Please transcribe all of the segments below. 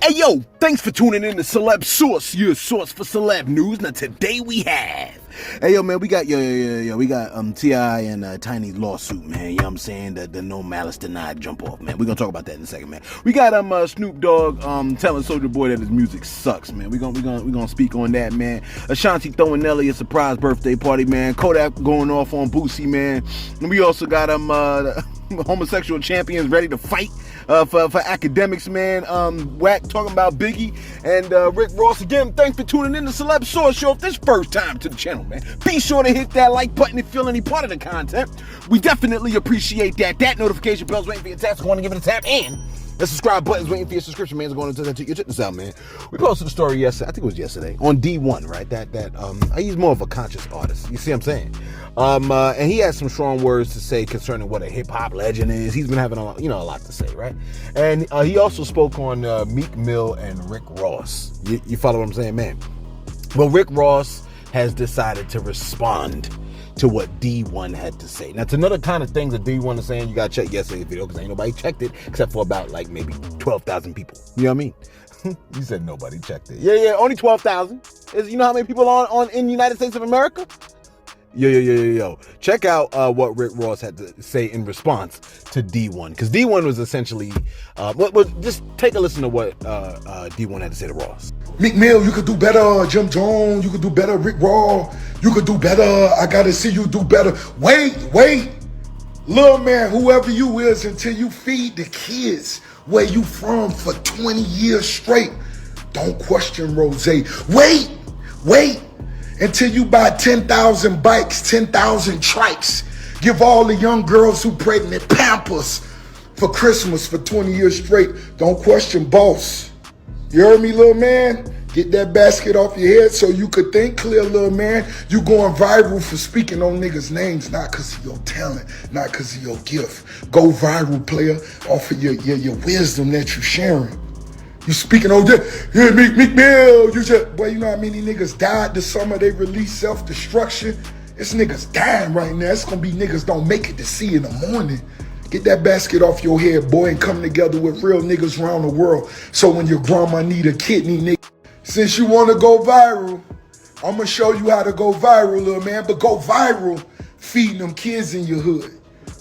Hey yo, thanks for tuning in to Seri0us, your source for celeb news. Now today we have, hey yo man, we got we got T.I. and Tiny's lawsuit, man. You know what I'm saying? The no malice denied jump off, man. We're gonna talk about that in a second, man. We got Snoop Dogg telling Soulja Boy that his music sucks, man. We're gonna speak on that, man. Ashanti throwing Nelly a surprise birthday party, man. Kodak going off on Boosie, man. And we also got the homosexual champions ready to fight for Academiks, man. Wack talking about Biggie and Rick Ross. Again, thanks for tuning in to Celebs Show. If this first time to the channel, man, be sure to hit that like button if you feel any part of the content. We definitely appreciate that. That notification bell's waiting for your tap, so go on and give it a tap. And the subscribe button's waiting for your subscription, man. So going to check this out, man. We posted a story yesterday. I think it was yesterday on D1, right? He's more of a conscious artist. You see what I'm saying? And he has some strong words to say concerning what a hip hop legend is. He's been having a lot to say, right? And he also spoke on Meek Mill and Rick Ross. You follow what I'm saying, man? Well, Rick Ross has decided to respond to what D1 had to say. Now, it's another kind of things that D1 is saying. You gotta check yesterday's video because ain't nobody checked it except for about like maybe 12,000 people. You know what I mean? You said nobody checked it. Yeah, only 12,000. You know how many people are in the United States of America? Yo. Check out what Rick Ross had to say in response to D1. Because D1 was essentially, just take a listen to what D1 had to say to Ross. Meek Mill, you could do better. Jim Jones, you could do better. Rick Ross, you could do better. I gotta see you do better. Wait. Little man, whoever you is, until you feed the kids where you from for 20 years straight. Don't question Rose. Wait. Until you buy 10,000 bikes, 10,000 trikes. Give all the young girls who pregnant Pampers for Christmas for 20 years straight. Don't question boss. You heard me, little man? Get that basket off your head so you could think clear, little man. You going viral for speaking on niggas' names, not because of your talent, not because of your gift. Go viral, player, off of your wisdom that you sharing. You speaking on that, yeah, Meek Mill, boy, you know how many niggas died this summer, they released self-destruction? It's niggas dying right now. It's gonna be niggas don't make it to see in the morning. Get that basket off your head, boy, and come together with real niggas around the world. So when your grandma need a kidney, nigga, since you wanna go viral, I'm gonna show you how to go viral, little man, but go viral feeding them kids in your hood.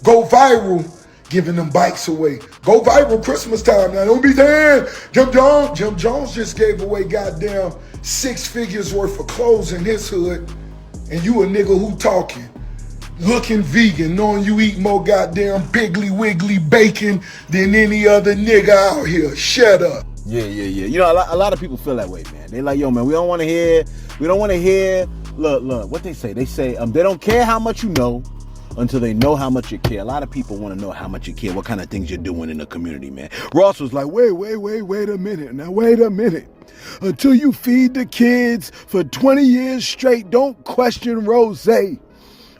Go viral giving them bikes away. Go viral Christmas time. Now, don't be saying Jim Jones just gave away goddamn 6 figures worth of clothes in his hood, and you a nigga who talking, looking vegan, knowing you eat more goddamn Piggly Wiggly bacon than any other nigga out here. Shut up. Yeah. You know, a lot of people feel that way, man. They like, yo, man, we don't want to hear, look, what they say. They say, they don't care how much you know until they know how much you care. A lot of people want to know how much you care, what kind of things you're doing in the community, man. Ross was like, wait a minute. Now, wait a minute. Until you feed the kids for 20 years straight, don't question Rose.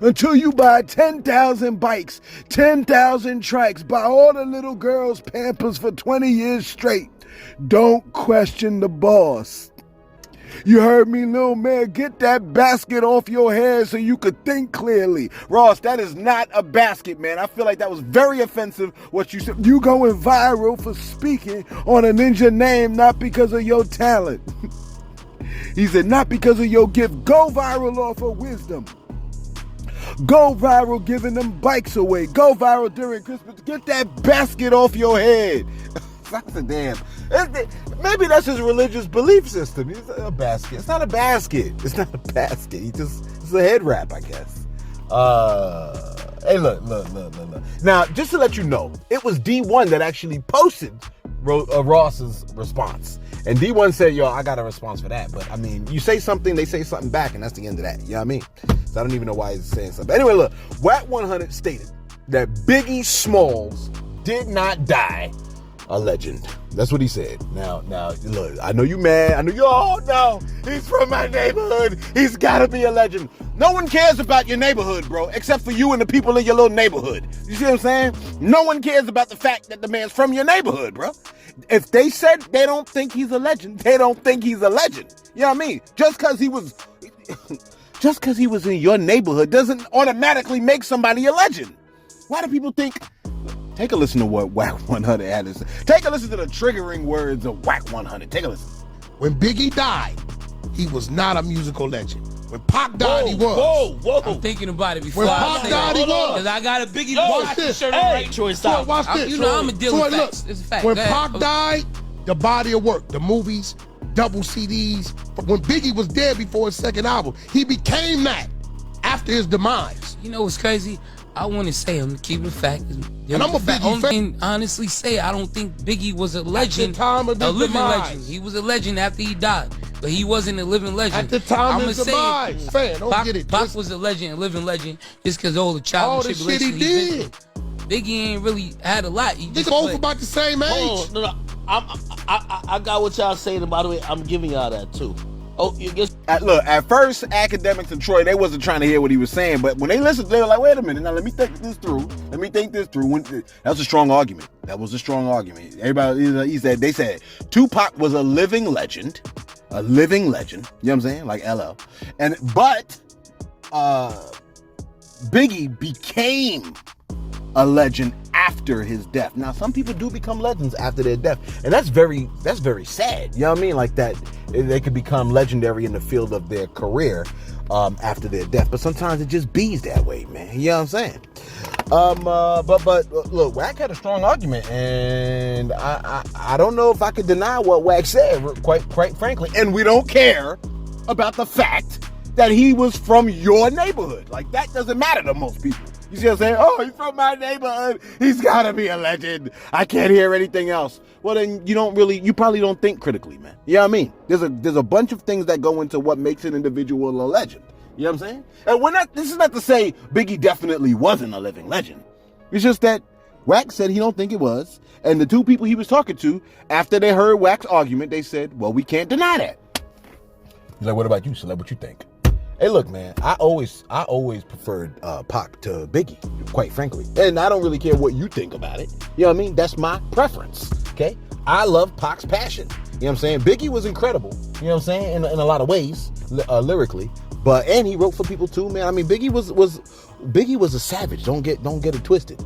Until you buy 10,000 bikes, 10,000 trikes, buy all the little girls Pampers for 20 years straight, don't question the boss. You heard me, little man. Get that basket off your head so you could think clearly. Ross, that is not a basket, man. I feel like that was very offensive what you said. You going viral for speaking on a ninja name, not because of your talent. He said, not because of your gift. Go viral off of wisdom. Go viral giving them bikes away. Go viral during Christmas. Get that basket off your head. That's a damn. Maybe that's his religious belief system. It's a basket. It's not a basket. It's a head wrap, I guess. Hey, look. Now, just to let you know, it was D1 that actually posted Ross's response. And D1 said, yo, I got a response for that. But, I mean, you say something, they say something back, and that's the end of that. You know what I mean? So I don't even know why he's saying something. Anyway, look, Wack 100 stated that Biggie Smalls did not die a legend. That's what he said. Now, look, I know you mad. I know you all know he's from my neighborhood. He's gotta be a legend. No one cares about your neighborhood, bro, except for you and the people in your little neighborhood. You see what I'm saying? No one cares about the fact that the man's from your neighborhood, bro. If they said they don't think he's a legend, they don't think he's a legend. You know what I mean? Just because he was in your neighborhood doesn't automatically make somebody a legend. Why do people think Take a listen to what Whack 100 had to say. Take a listen to the triggering words of Whack 100. Take a listen. When Biggie died, he was not a musical legend. When Pac died, he was. Whoa. I'm thinking about it before When I Pac say died, he that. was. Because I got a Biggie Watch this. shirt Hey, right. Troy, Troy, stop. watch this. You know I'm a deal with Troy, facts. look, It's a fact. when Go ahead. Pac died, the body of work, the movies, double CDs. But when Biggie was dead before his second album, he became that after his demise. You know what's crazy? I want to say, I'm going to keep it a fact. And I'm a Biggie Only fan. thing, honestly say, I don't think Biggie was a legend. time of a his living demise. legend. He was a legend after he died. But he wasn't a living legend. At the time I'ma of his say it. demise. Fan, don't Pac, get it Pac twisted. was a legend, a living legend, just because all the child All and the shit he tribulations been did. through. Biggie ain't really had a lot. He They just both played. about the same age. Hold on, no. I got what y'all saying, and by the way, I'm giving y'all that too. Oh, you guess Look, at first, Academics and Troy, they wasn't trying to hear what he was saying, but when they listened, they were like, wait a minute, now let me think this through. That was a strong argument. Everybody, they said Tupac was a living legend. You know what I'm saying? Like LL. But Biggie became a legend after his death. Now, some people do become legends after their death, and that's very sad. You know what I mean? Like that, they could become legendary in the field of their career after their death. But sometimes it just bees that way, man. You know what I'm saying? But look, Wack had a strong argument, and I don't know if I could deny what Wack said, quite frankly. And we don't care about the fact that he was from your neighborhood. Like, that doesn't matter to most people. You see what I'm saying? Oh, he's from my neighborhood. He's got to be a legend. I can't hear anything else. Well, then you probably don't think critically, man. You know what I mean? There's a bunch of things that go into what makes an individual a legend. You know what I'm saying? And this is not to say Biggie definitely wasn't a living legend. It's just that Wack said he don't think it was. And the two people he was talking to, after they heard Wack's argument, they said, well, we can't deny that. He's like, what about you, Celeb? What you think? Hey, look, man, I always preferred Pac to Biggie, quite frankly. And I don't really care what you think about it. You know what I mean? That's my preference, okay? I love Pac's passion. You know what I'm saying? Biggie was incredible, you know what I'm saying, in a lot of ways, lyrically. And he wrote for people too, man. I mean, Biggie was a savage. Don't get it twisted.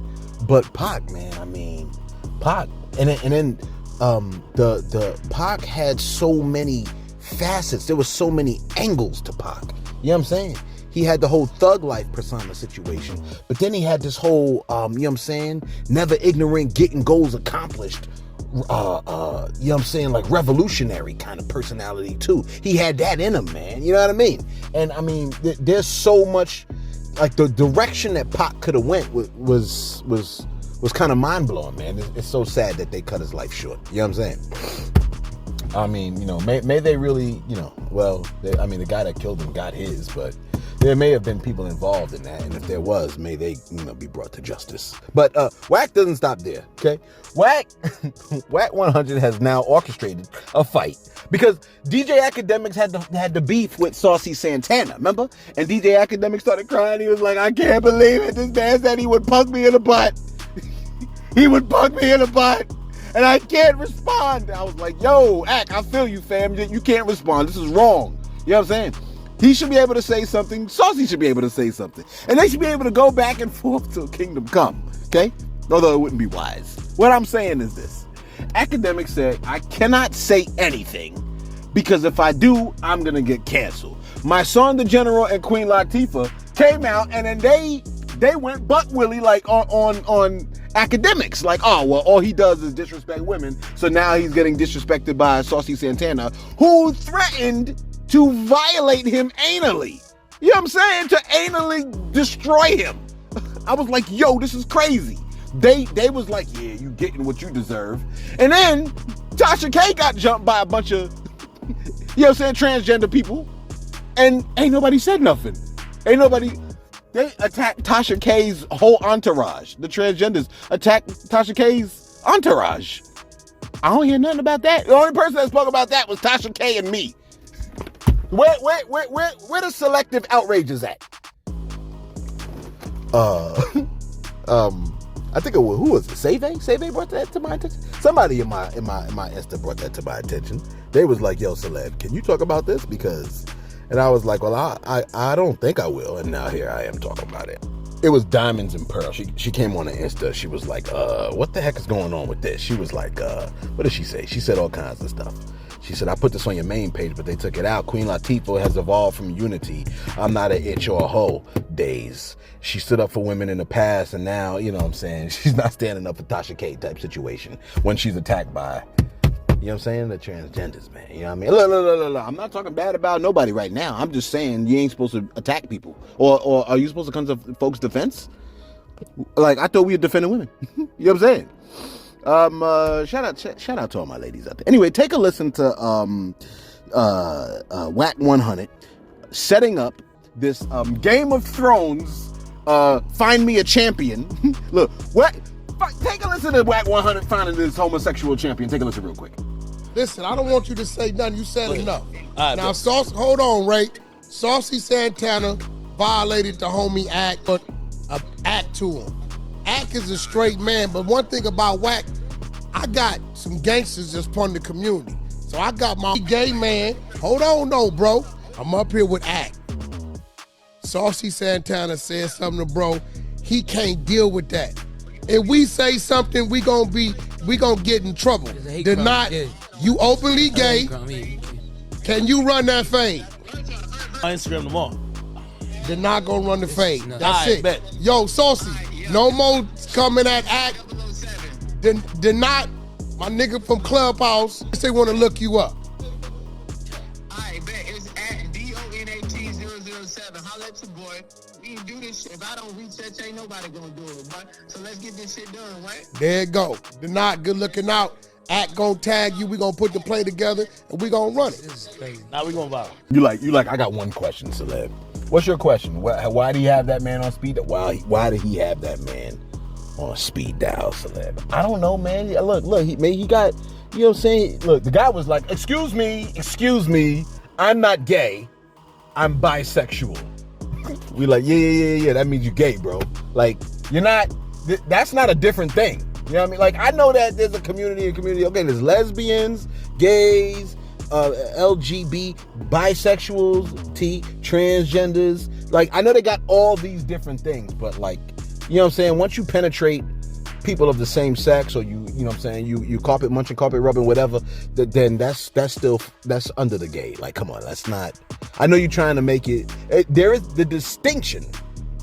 But Pac, man, I mean, Pac, and then the Pac had so many facets. There was so many angles to Pac. You know what I'm saying? He had the whole thug life persona situation, but then he had this whole, you know what I'm saying, never ignorant, getting goals accomplished, you know what I'm saying, like revolutionary kind of personality too. He had that in him, man. You know what I mean? And I mean, there's so much, like the direction that Pac could have went was kind of mind blowing, man. It's so sad that they cut his life short. You know what I'm saying? I mean, you know, may they really, you know, well, the guy that killed him got his, but there may have been people involved in that, and if there was, may they, you know, be brought to justice. But Wack doesn't stop there, okay? Wack 100 has now orchestrated a fight because DJ Academics had the beef with Saucy Santana, remember? And DJ Academics started crying. He was like, I can't believe it. This man said he would punk me in the butt. He would punk me in the butt. And I can't respond. I was like, yo, Ack, I feel you, fam. You can't respond. This is wrong. You know what I'm saying? He should be able to say something. Saucy should be able to say something. And they should be able to go back and forth till kingdom come. Okay? Although it wouldn't be wise. What I'm saying is this. Academics said, I cannot say anything because if I do, I'm going to get canceled. My son, the General, and Queen Latifah came out and then they went butt willy like on Academics, like, oh, well, all he does is disrespect women, so now he's getting disrespected by Saucy Santana, who threatened to violate him anally. You know what I'm saying? To anally destroy him. I was like, yo, this is crazy. They was like, yeah, you getting what you deserve. And then Tasha K got jumped by a bunch of, you know what I'm saying, transgender people, and ain't nobody said nothing. They attacked Tasha K's whole entourage. The transgenders attacked Tasha K's entourage. I don't hear nothing about that. The only person that spoke about that was Tasha K and me. Where the selective outrage is at? I think it was, who was it? Save brought that to my attention. Somebody in my Insta brought that to my attention. They was like, yo, Celeb, can you talk about this? And I was like, well, I don't think I will. And now here I am talking about it. it was Diamonds and Pearl. She came on the Insta. She was like, what the heck is going on with this? She was like, what did she say? She said all kinds of stuff. She said, I put this on your main page, but they took it out. Queen Latifah has evolved from Unity, I'm not a itch or a hoe days. She stood up for women in the past, and now, you know what I'm saying, she's not standing up for Tasha K type situation when she's attacked by, you know what I'm saying, the transgenders, man. You know what I mean? Look. I'm not talking bad about nobody right now. I'm just saying you ain't supposed to attack people. Or are you supposed to come to folks' defense? Like, I thought we were defending women. You know what I'm saying? Shout out to all my ladies out there. Anyway, take a listen to Whack 100 setting up this Game of Thrones find me a champion. Look, take a listen to Whack 100 finding this homosexual champion. Take a listen real quick. Listen, I don't want you to say nothing. You said enough. Now, Saucy, hold on, Ray. Saucy Santana violated the homie Act, but Act to him. Act is a straight man, but one thing about Whack, I got some gangsters that's from the community. So I got my gay man. Hold on, no, bro. I'm up here with Act. Saucy Santana said something to bro. He can't deal with that. If we say something, we gonna get in trouble. They're not. You openly gay. Can you run that fade? On Instagram tomorrow. They're not gonna run the fade. No. That's Right, it. bet. Yo, Saucy, no more coming at Act. They're not. My nigga from Clubhouse, they want to look you up. I bet it's at DONAT007. Holla at your boy. We can do this shit. If I don't reach that, ain't nobody gonna do it, boy. So let's get this shit done, right? There it go. They're not good looking out. Act gonna tag you. We gonna put the play together and we gonna run it. This is crazy. Now we gonna viral. You like, I got one question, Celeb. What's your question? Why do you have that man on speed dial? Why did he have that man on speed dial, Celeb? I don't know, man. Look, he got, you know what I'm saying? Look, the guy was like, excuse me, I'm not gay, I'm bisexual. We like, yeah, that means you're gay, bro. Like, you're not, that's not a different thing. You know what I mean? Like, I know that there's a community, okay, there's lesbians, gays, LGBT, bisexuals, transgenders. Like, I know they got all these different things, but like, you know what I'm saying? Once you penetrate people of the same sex, or you know what I'm saying, you carpet munching, carpet rubbing, whatever, then that's under the gay. Like, come on, that's not. I know you're trying to make it. There is the distinction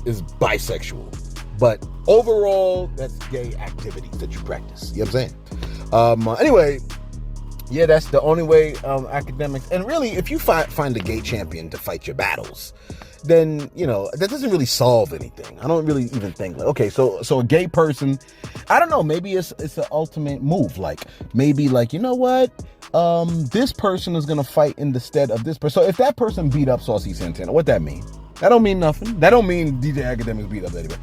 is bisexual, but overall, that's gay activities that you practice. You know what I'm saying? Anyway, yeah, that's the only way academics. And really, if you find a gay champion to fight your battles, then, you know, that doesn't really solve anything. I don't really even think, like, okay, so a gay person, I don't know, maybe it's an ultimate move. Like, maybe, like, you know what? This person is gonna fight in the stead of this person. So if that person beat up Saucy Santana, what that mean? That don't mean nothing. That don't mean DJ Academics beat up anybody.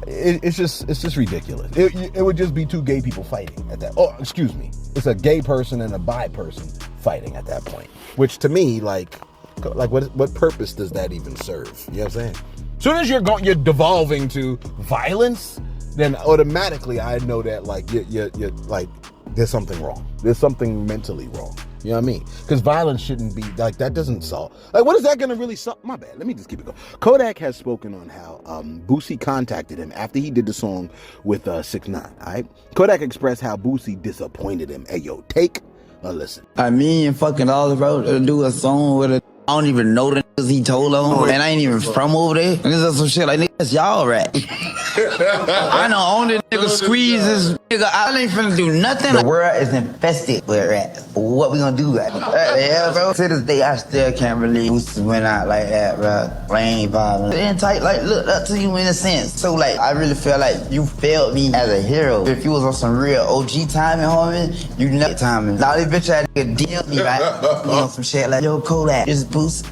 It's just ridiculous. It would just be two gay people fighting at that. Oh, excuse me. It's a gay person and a bi person fighting at that point. Which to me, like what purpose does that even serve? You know what I'm saying? As soon as you're devolving to violence, then automatically I know that like you're like there's something wrong. There's something mentally wrong. You know what I mean? Because violence shouldn't be like that. Doesn't solve. Like, what is that going to really solve? My bad. Let me just keep it going. Kodak has spoken on how Boosie contacted him after he did the song with 6ix9ine. All right. Kodak expressed how Boosie disappointed him. Hey, yo, take a listen. Me and fucking all the road to do a song with a. I don't even know the niggas he told on, and I ain't even from over there. Niggas some shit like niggas, y'all rap. I know only nigga squeeze this nigga. I ain't finna do nothing. The world is infested with rap. What we gonna do? Like, yeah, bro. To this day, I still can't believe Boosie went out like that, bro. Lame violence. And tight, like, looked up to you in a sense. So, like, I really feel like you failed me as a hero. If you was on some real OG timing, homie, you never timing. Now this bitch had to DM me, right? You know, some shit like, yo, Kodak, this Boost,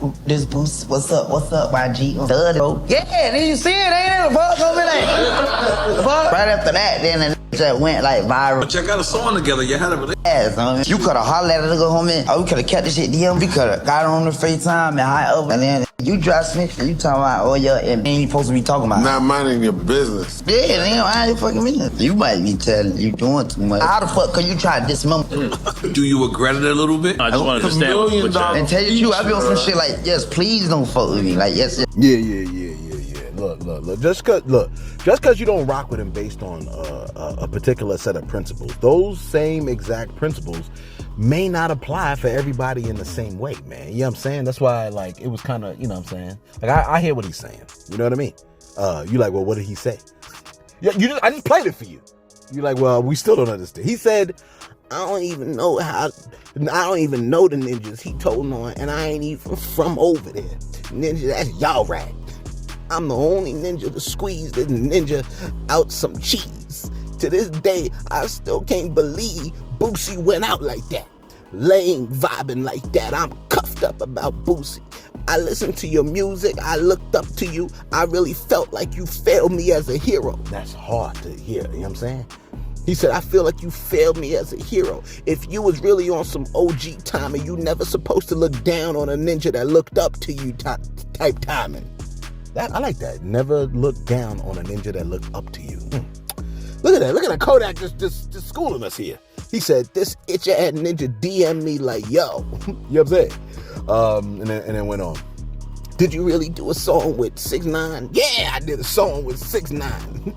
what's up, YG? Thud, bro. Yeah, then you see it, ain't it? Fuck, homie, like, fuck. Right after that, then the just went like viral. But y'all got a song together, you had it. Yes, homie. You could've hollered at a nigga, homie. Oh, we could've kept this shit DM. We could've got on the FaceTime and high up. And then you drop snitch and you talking about, oh yeah, and ain't supposed to be talking about. Not minding your business. Yeah, they don't mind your fucking business. You might be telling you doing too much. How the fuck could you try to dismember? Do you regret it a little bit? I just want to understand what and tell you, I be on some shit like, yes, please don't fuck with me. Like, yes. Yeah. Look. Just cause you don't rock with him based on a particular set of principles, those same exact principles may not apply for everybody in the same way, man. You know what I'm saying? That's why, like, it was kind of, you know what I'm saying? Like, I hear what he's saying. You know what I mean? You like, well, what did he say? Yeah, I just played it for you. You like, well, we still don't understand. He said, I don't even know the ninjas he told on, and I ain't even from over there. Ninja, that's y'all rat. I'm the only ninja to squeeze the ninja out some cheese. To this day, I still can't believe Boosie went out like that. Laying, vibing like that. I'm cuffed up about Boosie. I listened to your music. I looked up to you. I really felt like you failed me as a hero. That's hard to hear, you know what I'm saying? He said, I feel like you failed me as a hero. If you was really on some OG timing, you never supposed to look down on a ninja that looked up to you type timing. I like that. Never look down on a ninja that looked up to you. Look at that. Kodak just schooling us here. He said, this itch-ass ninja DM me like, yo. You know what I'm saying? And then went on. Did you really do a song with 6ix9ine? Yeah, I did a song with 6ix9ine.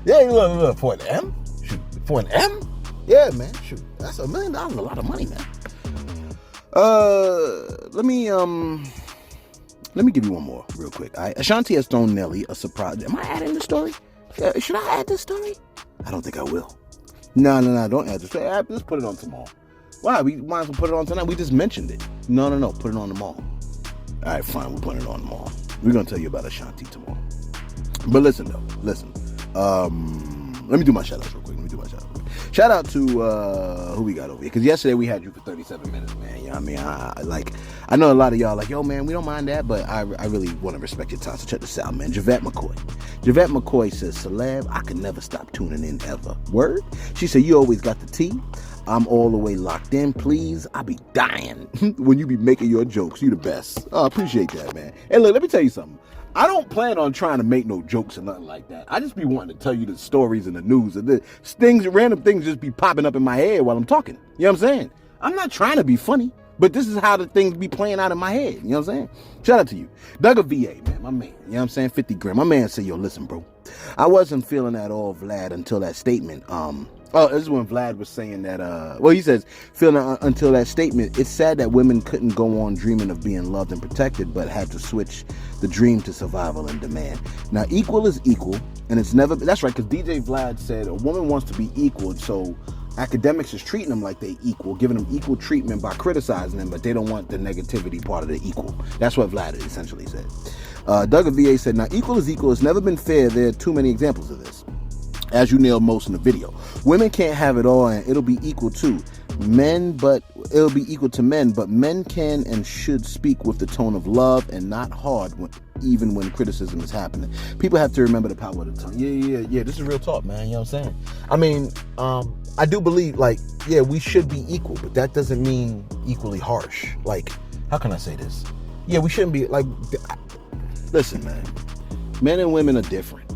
Yeah, look, for an M? Shoot, for an M? Yeah, man, shoot. That's $1 million, a lot of money, man. Let me give you one more real quick. Ashanti has thrown Nelly a surprise. Am I adding the story? Should I add this story? I don't think I will. No, don't add this story. Let's put it on tomorrow. Why? We might as well put it on tonight. We just mentioned it. No. Put it on tomorrow. All right, fine. We're putting it on tomorrow. We're going to tell you about Ashanti tomorrow. But listen. Let me do my shout-outs real quick. Shout out to who we got over here. Because yesterday we had you for 37 minutes, man. You know what I mean? I know a lot of y'all like, yo, man, we don't mind that, but I really want to respect your time. So check this out, man. Javette McCoy says, Celeb, I could never stop tuning in ever. Word? She said, you always got the tea. I'm all the way locked in, please. I be dying when you be making your jokes. You the best. Oh, I appreciate that, man. Hey, look, let me tell you something. I don't plan on trying to make no jokes or nothing like that. I just be wanting to tell you the stories and the news and the things, random things just be popping up in my head while I'm talking. You know what I'm saying? I'm not trying to be funny, but this is how the things be playing out in my head. You know what I'm saying? Shout out to you. Doug of VA, man, my man. You know what I'm saying? 50 grand. My man said, yo, listen, bro. I wasn't feeling at all Vlad until that statement. This is when Vlad was saying that, he says, feeling until that statement, it's sad that women couldn't go on dreaming of being loved and protected, but had to switch the dream to survival and demand. Now, equal is equal, and it's never, that's right, because DJ Vlad said a woman wants to be equal, so Academics is treating them like they equal, giving them equal treatment by criticizing them, but they don't want the negativity part of the equal. That's what Vlad essentially said. Doug of VA said, now, equal is equal. It's never been fair. There are too many examples of this. As you nailed most in the video. Women can't have it all, and it'll be equal to men, but it'll be equal to men, but men can and should speak with the tone of love and not hard even when criticism is happening. People have to remember the power of the tongue. Yeah, this is real talk, man. You know what I'm saying? I mean, I do believe, we should be equal, but that doesn't mean equally harsh. How can I say this? Yeah, we shouldn't be, listen, man. Men and women are different.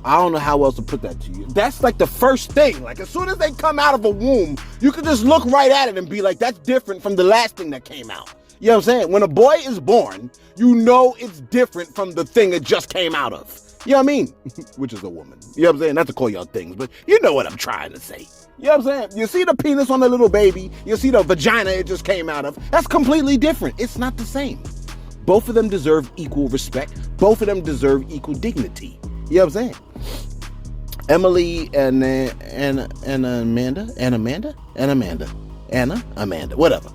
I don't know how else to put that to you. That's the first thing. As soon as they come out of a womb, you can just look right at it and be like, that's different from the last thing that came out. You know what I'm saying? When a boy is born, you know it's different from the thing it just came out of. You know what I mean? Which is a woman. You know what I'm saying? Not to call y'all things, but you know what I'm trying to say. You know what I'm saying? You see the penis on the little baby, you see the vagina it just came out of. That's completely different. It's not the same. Both of them deserve equal respect. Both of them deserve equal dignity. You know what I'm saying? Emily and Amanda, whatever.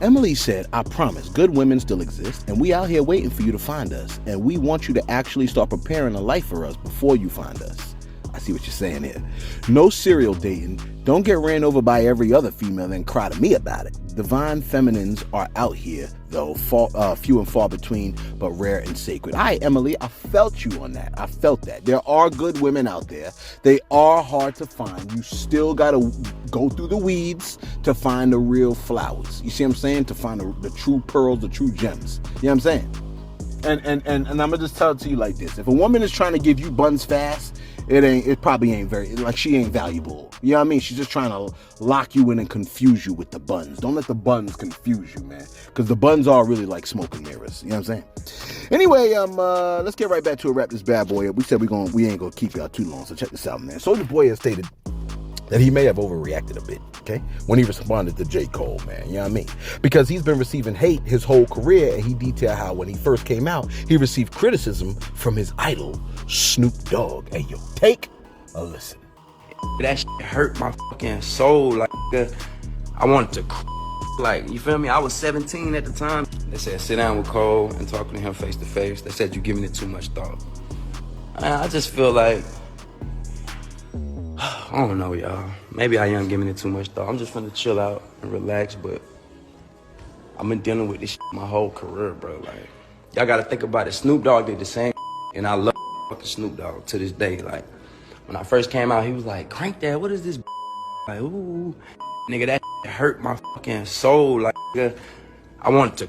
Emily said, I promise, good women still exist, and we out here waiting for you to find us, and we want you to actually start preparing a life for us before you find us. I see what you're saying here. No serial dating. Don't get ran over by every other female and cry to me about it. Divine feminines are out here, though, few and far between, but rare and sacred. All right, Emily, I felt you on that. I felt that. There are good women out there. They are hard to find. You still got to go through the weeds to find the real flowers. You see what I'm saying? To find the true pearls, the true gems. You know what I'm saying? And I'm going to just tell it to you like this. If a woman is trying to give you buns fast, it probably ain't very, like, she ain't valuable. You know what I mean? She's just trying to lock you in and confuse you with the buns. Don't let the buns confuse you, man. Because the buns are really like smoke and mirrors. You know what I'm saying? Anyway, let's get right back to it. Wrap this bad boy up. We said we ain't gonna keep y'all too long, so check this out, man. Soulja Boy has stated that he may have overreacted a bit, okay, when he responded to J. Cole, man, you know what I mean? Because he's been receiving hate his whole career, and he detailed how when he first came out, he received criticism from his idol, Snoop Dogg. Hey, yo, take a listen. That shit hurt my fucking soul, like, I wanted to, like, you feel me? I was 17 at the time. They said, sit down with Cole and talk to him face to face. They said, you giving it too much thought. I just feel like, I don't know, y'all. Maybe I am giving it too much thought. I'm just finna chill out and relax, but I've been dealing with this shit my whole career, bro. Like, y'all gotta think about it. Snoop Dogg did the same, and I love fucking Snoop Dogg to this day. Like, when I first came out, he was like, crank that, what is this? Like, ooh, nigga, that hurt my fucking soul. Like, I wanted to,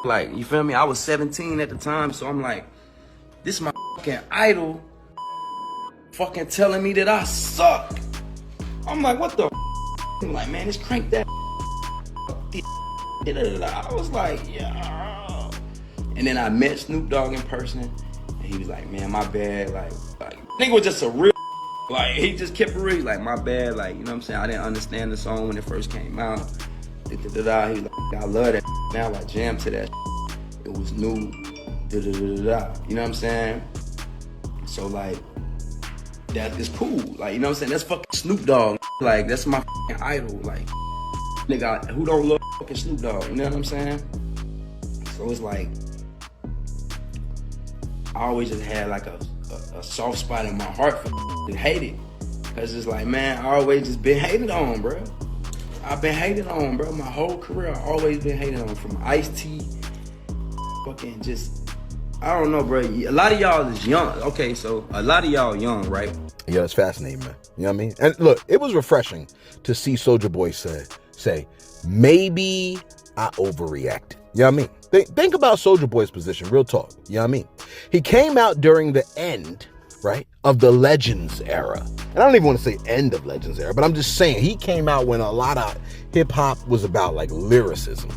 like, you feel me? I was 17 at the time, so I'm like, this is my fucking idol fucking telling me that I suck. I'm like, what the I'm like, man, just crank that. I was like, yeah. And then I met Snoop Dogg in person, and he was like, man, my bad. Like nigga was just a real, like, he just kept it real. He's like, my bad. Like, you know what I'm saying? I didn't understand the song when it first came out. He was like, I love that. Now I jam to that. It was new. You know what I'm saying? So, like, that is cool. Like, you know what I'm saying? That's fucking Snoop Dogg. Like, that's my fucking idol. Like, nigga, who don't love fucking Snoop Dogg? You know what I'm saying? So it's like, I always just had like a soft spot in my heart for to hate it. Cause it's like, man, I always just been hated on, bro. I've been hated on, bro. My whole career, I always been hated on. From Ice-T, fucking just, I don't know, bro. A lot of y'all is young. Okay, so a lot of y'all young, right? Yeah, it's fascinating, man. You know what I mean? And look, it was refreshing to see Soulja Boy say, maybe I overreacted. You know what I mean? Think about Soulja Boy's position, real talk. You know what I mean? He came out during the end, right, of the Legends era. And I don't even want to say end of Legends era, but I'm just saying he came out when a lot of hip hop was about like lyricism.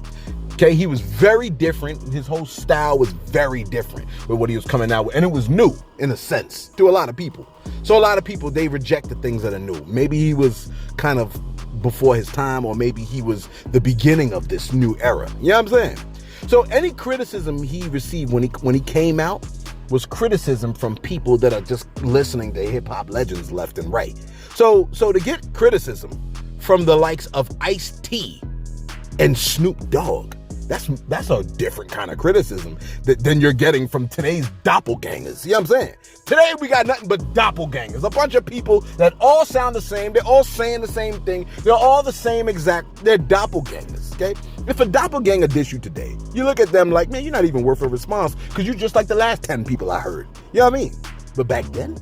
Okay, he was very different. His whole style was very different with what he was coming out with. And it was new, in a sense, to a lot of people. So a lot of people, they rejected things that are new. Maybe he was kind of before his time, or maybe he was the beginning of this new era. You know what I'm saying? So any criticism he received when he came out was criticism from people that are just listening to hip-hop legends left and right. So to get criticism from the likes of Ice-T and Snoop Dogg, that's a different kind of criticism than you're getting from today's doppelgangers. You know what I'm saying? Today we got nothing but doppelgangers. A bunch of people that all sound the same. They're all saying the same thing. They're all the same exact. They're doppelgangers, okay? If a doppelganger diss you today, you look at them like, man, you're not even worth a response because you're just like the last 10 people I heard. You know what I mean? But back then,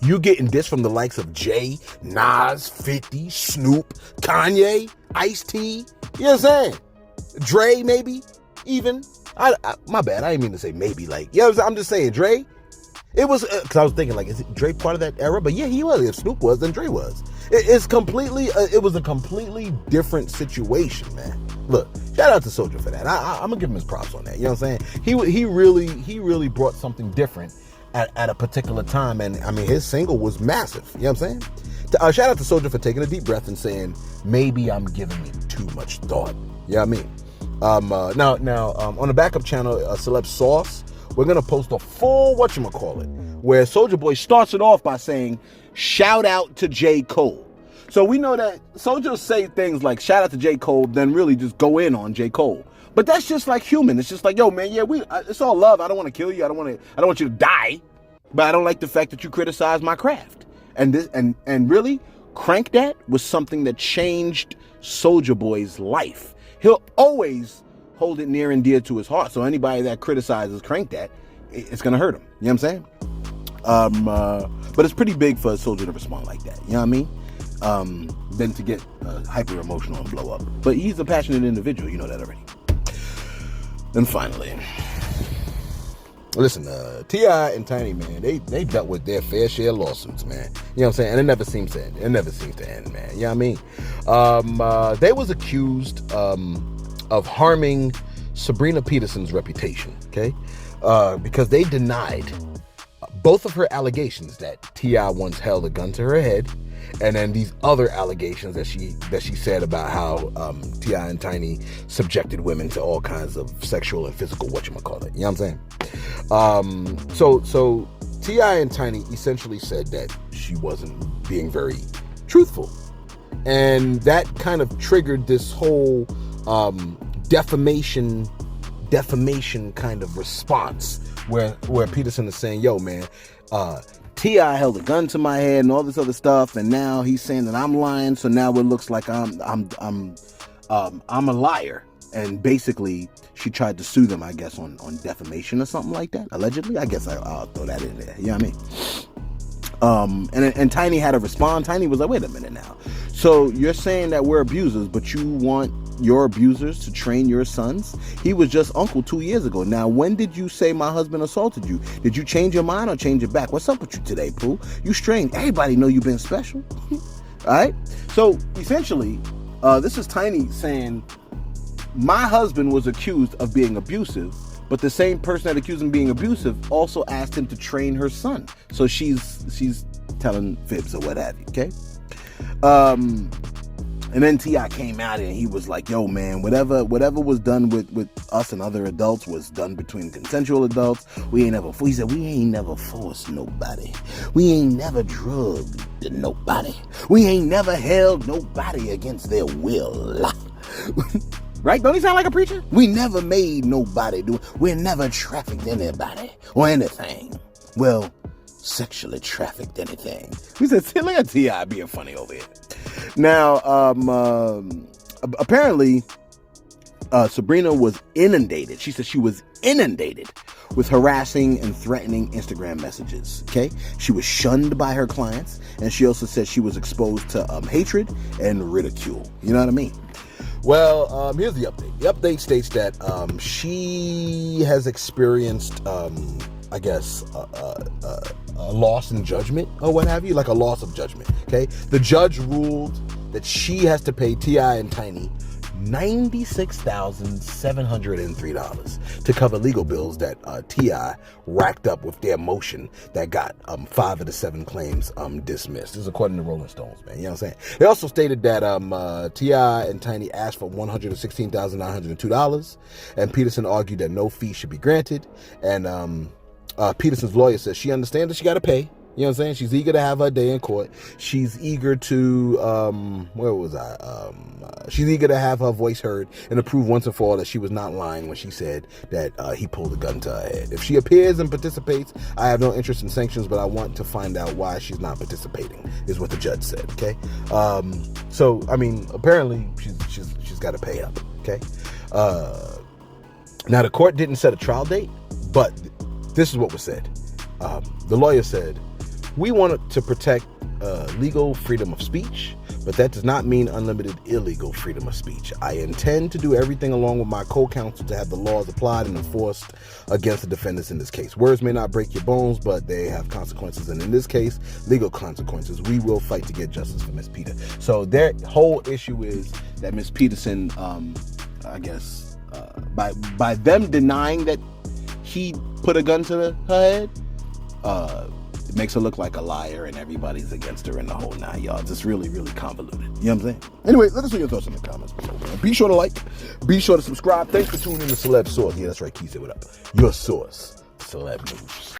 you getting dissed from the likes of Jay, Nas, 50, Snoop, Kanye, Ice-T. You know what I'm saying? Dre, maybe, even. My bad, I didn't mean to say maybe, like, you know what I'm saying? I'm just saying, Dre. It was, because I was thinking, like, is Dre part of that era? But yeah, he was. If Snoop was, then Dre was. It was a completely different situation, man. Look, shout out to Soulja for that. I'm going to give him his props on that. You know what I'm saying? He really brought something different at a particular time. And, I mean, his single was massive. You know what I'm saying? Shout out to Soulja for taking a deep breath and saying, maybe I'm giving it too much thought. You know what I mean? Now, on the backup channel, Celebs Sauce, we're going to post a full whatchamacallit, where Soulja Boy starts it off by saying, shout out to J. Cole. So we know that Soulja will say things like, shout out to J. Cole, then really just go in on J. Cole. But that's just like human. It's just like, yo, man, yeah, it's all love. I don't want to kill you. I don't want you to die. But I don't like the fact that you criticize my craft. And really, Crank That was something that changed Soulja Boy's life. He'll always hold it near and dear to his heart. So anybody that criticizes Crank That, it's going to hurt him. You know what I'm saying? But it's pretty big for a Soulja to respond like that. You know what I mean? Than to get hyper emotional and blow up. But he's a passionate individual. You know that already. And finally, Listen, T.I. and Tiny, man, they dealt with their fair share of lawsuits, man. You know what I'm saying? And it never seems to end. It never seems to end, man. You know what I mean? They was accused of harming Sabrina Peterson's reputation, okay? Because they denied both of her allegations that T.I. once held a gun to her head, and then these other allegations that she said about how T.I. and Tiny subjected women to all kinds of sexual and physical whatchamacallit. You know what I'm saying? So T.I. and Tiny essentially said that she wasn't being very truthful. And that kind of triggered this whole defamation kind of response where Peterson is saying, yo, man, T.I. held a gun to my head and all this other stuff, and now he's saying that I'm lying, so now it looks like I'm a liar. And basically, she tried to sue them, I guess, on defamation or something like that, allegedly. I guess I'll throw that in there. You know what I mean? And Tiny had to respond. Tiny was like, wait a minute now. So you're saying that we're abusers, but you want your abusers to train your sons? He was just uncle 2 years ago. Now, when did you say my husband assaulted you? Did you change your mind or change it back? What's up with you today, Pooh? You strange. Everybody know you've been special. All right? So, essentially, this is Tiny saying, my husband was accused of being abusive, but the same person that accused him of being abusive also asked him to train her son. So she's telling fibs or what have you, okay? And then T.I. came out and he was like, yo, man, whatever was done with us and other adults was done between consensual adults. He said, we ain't never forced nobody. We ain't never drugged nobody. We ain't never held nobody against their will. Right? Don't he sound like a preacher? We never made nobody do it. We never trafficked anybody or anything. Well, sexually trafficked anything. We said, see, look at T.I. being funny over here. Now, apparently, Sabrina was inundated. She said she was inundated with harassing and threatening Instagram messages, okay? She was shunned by her clients, and she also said she was exposed to hatred and ridicule. You know what I mean? Well, here's the update. The update states that she has experienced, I guess, a loss in judgment or what have you, like a loss of judgment, okay? The judge ruled that she has to pay T.I. and Tiny $96,703 to cover legal bills that T.I. racked up with their motion that got 5 of the 7 claims dismissed. This is according to Rolling Stones, man. You know what I'm saying? They also stated that T.I. and Tiny asked for $116,902, and Peterson argued that no fee should be granted. And Peterson's lawyer says she understands that she got to pay. You know what I'm saying? She's eager to have her day in court. She's eager to, she's eager to have her voice heard and to prove once and for all that she was not lying when she said that he pulled a gun to her head. If she appears and participates, I have no interest in sanctions, but I want to find out why she's not participating, is what the judge said, okay? So, I mean, apparently she's got to pay up, okay? Now, the court didn't set a trial date, but this is what was said. The lawyer said, we wanted to protect legal freedom of speech, but that does not mean unlimited illegal freedom of speech. I intend to do everything along with my co-counsel to have the laws applied and enforced against the defendants in this case. Words may not break your bones, but they have consequences, and in this case, legal consequences. We will fight to get justice for Miss Peter. So their whole issue is that Miss Peterson, I guess, by them denying that he put a gun to her head, it makes her look like a liar and everybody's against her in the whole 9 yards. It's really, really convoluted. You know what I'm saying? Anyway, let us know your thoughts in the comments below, man. Be sure to like, be sure to subscribe. Thanks for tuning in to Celeb Source. Yeah, that's right, Keith said what up. Your source, Celeb News.